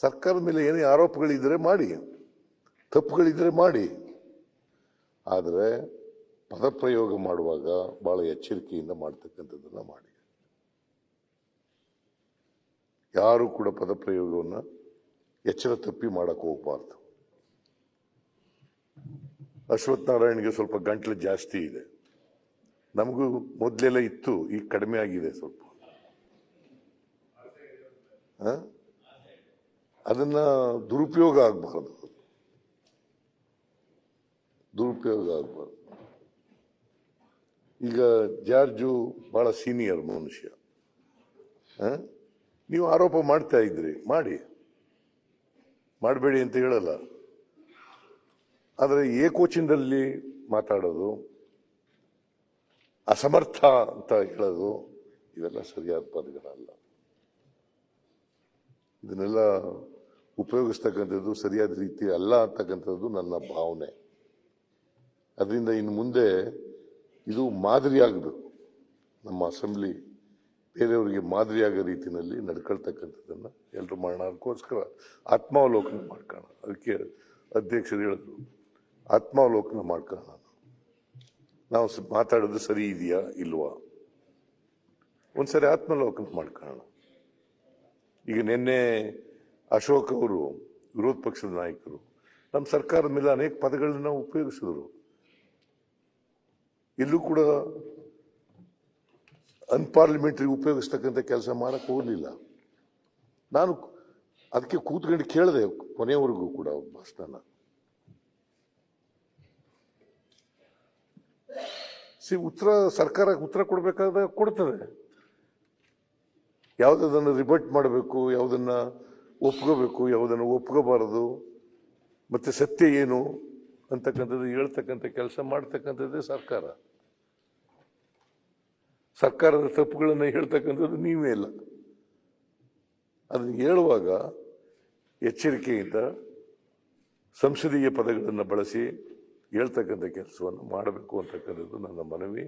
ಸರ್ಕಾರದ ಮೇಲೆ ಏನೇ ಆರೋಪಗಳಿದ್ರೆ ಮಾಡಿ, ತಪ್ಪುಗಳಿದ್ರೆ ಮಾಡಿ, ಆದರೆ ಪದಪ್ರಯೋಗ ಮಾಡುವಾಗ ಬಹಳ ಎಚ್ಚರಿಕೆಯಿಂದ ಮಾಡ್ತಕ್ಕಂಥದ್ದನ್ನ ಮಾಡಿ. ಯಾರು ಕೂಡ ಪದಪ್ರಯೋಗವನ್ನು ಎಚ್ಚರ ತಪ್ಪಿ ಮಾಡಕ್ಕೆ ಹೋಗಬಾರ್ದು. ಅಶ್ವಥ್ ನಾರಾಯಣ್ಗೆ ಸ್ವಲ್ಪ ಗಂಟ್ಲು ಜಾಸ್ತಿ ಇದೆ, ನಮಗೂ ಮೊದಲೆಲ್ಲ ಇತ್ತು, ಈಗ ಕಡಿಮೆ ಆಗಿದೆ ಸ್ವಲ್ಪ. ಅದನ್ನ ದುರುಪಯೋಗ ಆಗಬಾರ್ದು, ದುರುಪಯೋಗ ಆಗಬಾರ್ದು. ಈಗ ಜಾರ್ಜು ಬಹಳ ಸೀನಿಯರ್ ಮನುಷ್ಯ, ನೀವು ಆರೋಪ ಮಾಡ್ತಾ ಇದ್ರಿ, ಮಾಡಬೇಡಿ ಅಂತ ಹೇಳಲ್ಲ, ಆದರೆ ಏಕೋಚಿನದಲ್ಲಿ ಮಾತಾಡೋದು, ಅಸಮರ್ಥ ಅಂತ ಹೇಳೋದು, ಇವೆಲ್ಲ ಸರಿಯಾದ ಪದಗಳಲ್ಲ. ಇದನ್ನೆಲ್ಲ ಉಪಯೋಗಿಸ್ತಕ್ಕಂಥದ್ದು ಸರಿಯಾದ ರೀತಿ ಅಲ್ಲ ಅಂತಕ್ಕಂಥದ್ದು ನನ್ನ ಭಾವನೆ. ಅದರಿಂದ ಇನ್ನು ಮುಂದೆ ಇದು ಮಾದರಿಯಾಗಬೇಕು, ನಮ್ಮ ಅಸೆಂಬ್ಲಿ ಬೇರೆಯವರಿಗೆ ಮಾದರಿಯಾಗೋ ರೀತಿಯಲ್ಲಿ ನಡ್ಕೊಳ್ತಕ್ಕಂಥದ್ದನ್ನು ಎಲ್ಲರೂ ಮಾಡೋಣ. ಅದಕ್ಕೋಸ್ಕರ ಆತ್ಮಾವಲೋಕನ ಮಾಡ್ಕೋಣ. ಅದಕ್ಕೆ ಅಧ್ಯಕ್ಷರು ಹೇಳಿದ್ರು, ಆತ್ಮಾವಲೋಕನ ಮಾಡ್ಕೊಳ್ಳೋಣ. ನಾವು ಮಾತಾಡೋದು ಸರಿ ಇದೆಯಾ ಇಲ್ವಾ, ಒಂದ್ಸರಿ ಆತ್ಮಾವಲೋಕನ ಮಾಡ್ಕೊಳ್ಳೋಣ. ಈಗ ನಿನ್ನೆ ಅಶೋಕ್ ಅವರು, ವಿರೋಧ ಪಕ್ಷದ ನಾಯಕರು, ನಮ್ಮ ಸರ್ಕಾರದ ಮೇಲೆ ಅನೇಕ ಪದಗಳನ್ನ ಉಪಯೋಗಿಸಿದ್ರು. ಎಲ್ಲೂ ಕೂಡ ಅನ್ಪಾರ್ಲಿಮೆಂಟರಿ ಉಪಯೋಗಿಸ್ತಕ್ಕಂಥ ಕೆಲಸ ಮಾಡಕ್ಕೆ ಹೋಗಲಿಲ್ಲ. ನಾನು ಅದಕ್ಕೆ ಕೂತ್ಕೊಂಡು ಕೇಳಿದೆ ಕೊನೆಯವರೆಗೂ ಕೂಡ ಭಾಷಣ. ಸರ್ಕಾರ ಉತ್ತರ ಕೊಡಬೇಕಾದ ಕೊಡ್ತದೆ. ಯಾವುದನ್ನು ರಿಬಟ್ ಮಾಡಬೇಕು, ಯಾವುದನ್ನ ಒಪ್ಕೋಬೇಕು, ಯಾವುದನ್ನು ಒಪ್ಕೋಬಾರದು, ಮತ್ತೆ ಸತ್ಯ ಏನು ಅಂತಕ್ಕಂಥದ್ದು ಹೇಳ್ತಕ್ಕಂಥ ಕೆಲಸ ಮಾಡ್ತಕ್ಕಂಥದ್ದೇ ಸರ್ಕಾರ. ಸರ್ಕಾರದ ತಪ್ಪುಗಳನ್ನು ಹೇಳ್ತಕ್ಕಂಥದ್ದು ನೀವೇ ಇಲ್ಲ. ಅದನ್ನು ಹೇಳುವಾಗ ಎಚ್ಚರಿಕೆಯಿಂದ ಸಂಸದೀಯ ಪದಗಳನ್ನು ಬಳಸಿ ಹೇಳ್ತಕ್ಕಂಥ ಕೆಲಸವನ್ನು ಮಾಡಬೇಕು ಅಂತಕ್ಕಂಥದ್ದು ನನ್ನ ಮನವಿ.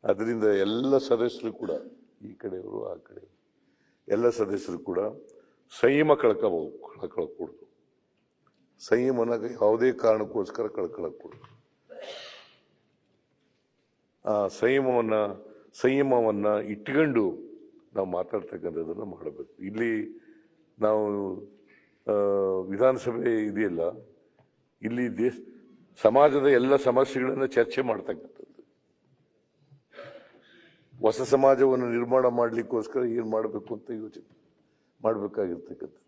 ಅದರಿಂದ ಎಲ್ಲ ಸದಸ್ಯರು ಕೂಡ, ಈ ಕಡೆಯವರು ಆ ಕಡೆ ಎಲ್ಲ ಸದಸ್ಯರು ಕೂಡ ಸಂಯಮ ಕಳ್ಕೊಳಕೂಡದು. ಸಂಯಮನ ಯಾವುದೇ ಕಾರಣಕ್ಕೋಸ್ಕರ ಕಳ್ಕೊಳಕೂಡದು. ಆ ಸಂಯಮವನ್ನ ಇಟ್ಕೊಂಡು ನಾವು ಮಾತಾಡ್ತಕ್ಕಂಥದ್ದನ್ನು ಮಾಡಬೇಕು. ಇಲ್ಲಿ ನಾವು ವಿಧಾನಸಭೆ ಇದೆಯಲ್ಲ, ಇಲ್ಲಿ ಸಮಾಜದ ಎಲ್ಲ ಸಮಸ್ಯೆಗಳನ್ನು ಚರ್ಚೆ ಮಾಡ್ತಕ್ಕಂಥದ್ದು, ಹೊಸ ಸಮಾಜವನ್ನು ನಿರ್ಮಾಣ ಮಾಡಲಿಕ್ಕೋಸ್ಕರ ಏನು ಮಾಡಬೇಕು ಅಂತ ಯೋಚನೆ ಮಾಡಬೇಕಾಗಿರ್ತಕ್ಕಂಥದ್ದು.